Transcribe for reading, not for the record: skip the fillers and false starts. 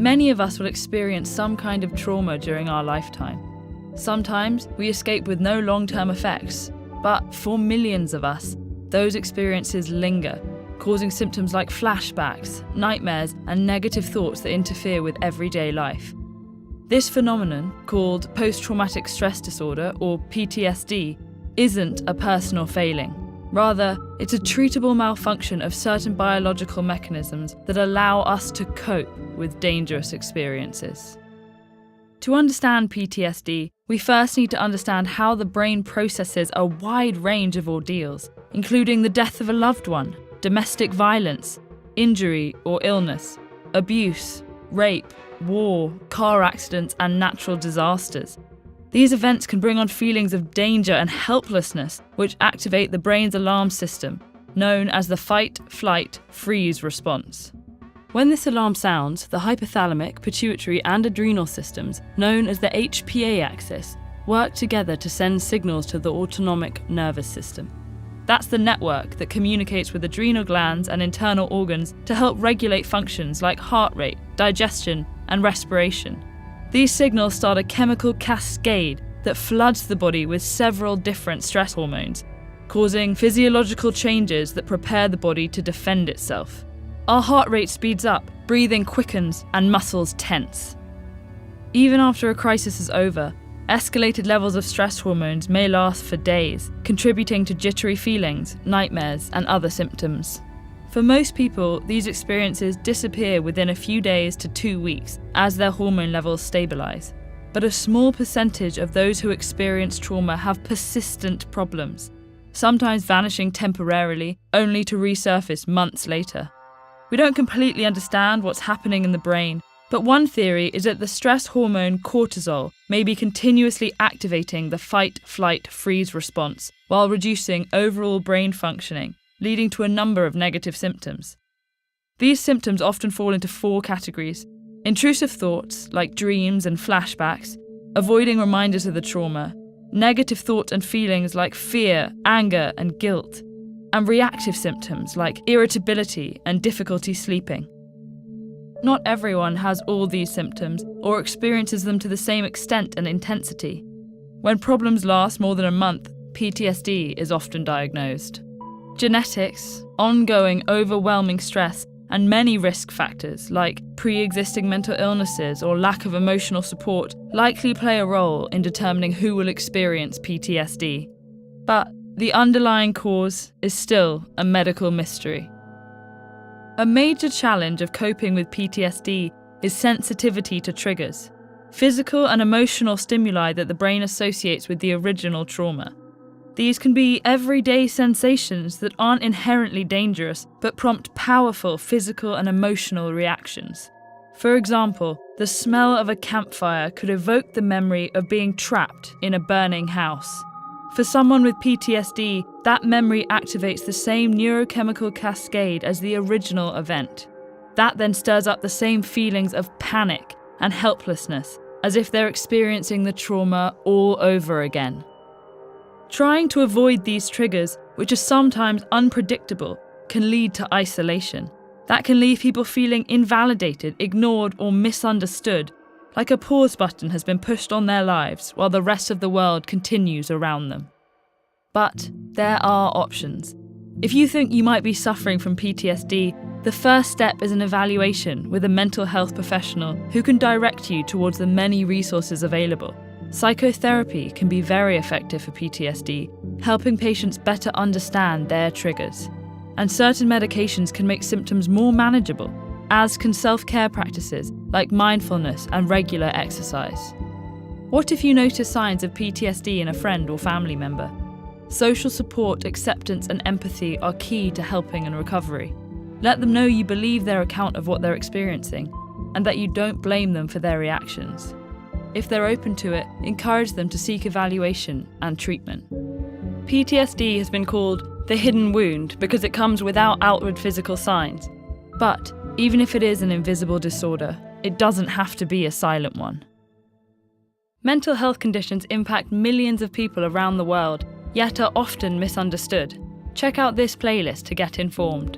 Many of us will experience some kind of trauma during our lifetime. Sometimes we escape with no long-term effects, but for millions of us, those experiences linger, causing symptoms like flashbacks, nightmares, and negative thoughts that interfere with everyday life. This phenomenon, called post-traumatic stress disorder, or PTSD, isn't a personal failing. Rather, it's a treatable malfunction of certain biological mechanisms that allow us to cope with dangerous experiences. To understand PTSD, we first need to understand how the brain processes a wide range of ordeals, including the death of a loved one, domestic violence, injury or illness, abuse, rape, war, car accidents, and natural disasters. These events can bring on feelings of danger and helplessness, which activate the brain's alarm system, known as the fight, flight, freeze response. When this alarm sounds, the hypothalamic, pituitary, and adrenal systems, known as the HPA axis, work together to send signals to the autonomic nervous system. That's the network that communicates with adrenal glands and internal organs to help regulate functions like heart rate, digestion, and respiration. These signals start a chemical cascade that floods the body with several different stress hormones, causing physiological changes that prepare the body to defend itself. Our heart rate speeds up, breathing quickens, and muscles tense. Even after a crisis is over, escalated levels of stress hormones may last for days, contributing to jittery feelings, nightmares, and other symptoms. For most people, these experiences disappear within a few days to 2 weeks as their hormone levels stabilize. But a small percentage of those who experience trauma have persistent problems, sometimes vanishing temporarily, only to resurface months later. We don't completely understand what's happening in the brain, but one theory is that the stress hormone cortisol may be continuously activating the fight, flight, freeze response while reducing overall brain functioning, leading to a number of negative symptoms. These symptoms often fall into 4 categories: intrusive thoughts, like dreams and flashbacks, avoiding reminders of the trauma, negative thoughts and feelings like fear, anger, and guilt, and reactive symptoms like irritability and difficulty sleeping. Not everyone has all these symptoms or experiences them to the same extent and intensity. When problems last more than a month, PTSD is often diagnosed. Genetics, ongoing overwhelming stress, and many risk factors like pre-existing mental illnesses or lack of emotional support likely play a role in determining who will experience PTSD. But the underlying cause is still a medical mystery. A major challenge of coping with PTSD is sensitivity to triggers, physical and emotional stimuli that the brain associates with the original trauma. These can be everyday sensations that aren't inherently dangerous, but prompt powerful physical and emotional reactions. For example, the smell of a campfire could evoke the memory of being trapped in a burning house. For someone with PTSD, that memory activates the same neurochemical cascade as the original event. That then stirs up the same feelings of panic and helplessness, as if they're experiencing the trauma all over again. Trying to avoid these triggers, which are sometimes unpredictable, can lead to isolation. That can leave people feeling invalidated, ignored, or misunderstood, like a pause button has been pushed on their lives while the rest of the world continues around them. But there are options. If you think you might be suffering from PTSD, the first step is an evaluation with a mental health professional who can direct you towards the many resources available. Psychotherapy can be very effective for PTSD, helping patients better understand their triggers. And certain medications can make symptoms more manageable, as can self-care practices like mindfulness and regular exercise. What if you notice signs of PTSD in a friend or family member? Social support, acceptance, and empathy are key to helping and recovery. Let them know you believe their account of what they're experiencing, and that you don't blame them for their reactions. If they're open to it, encourage them to seek evaluation and treatment. PTSD has been called the hidden wound because it comes without outward physical signs. But even if it is an invisible disorder, it doesn't have to be a silent one. Mental health conditions impact millions of people around the world, yet are often misunderstood. Check out this playlist to get informed.